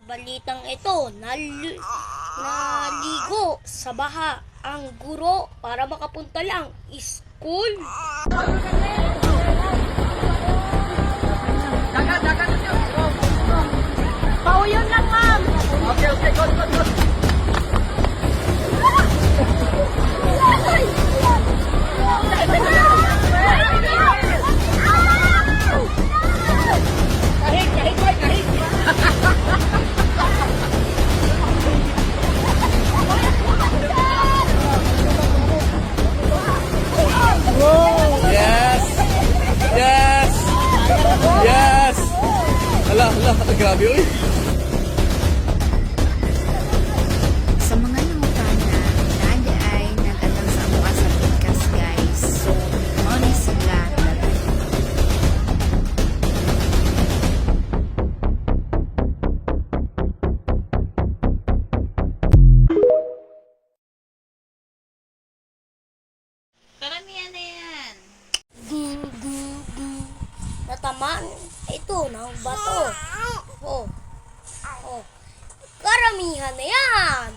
balitang ito, naligo sa baha ang guro para makapunta lang school. Pauyon lang, ma'am. Okay, go. Yes! Hala, grabe uy. Sa mga nangutana, nada ay nagatang sa mga sa podcast guys. So, money sila. Karamihan na yan. Natamaan ito ng bato. Oh. Karamihan na yan.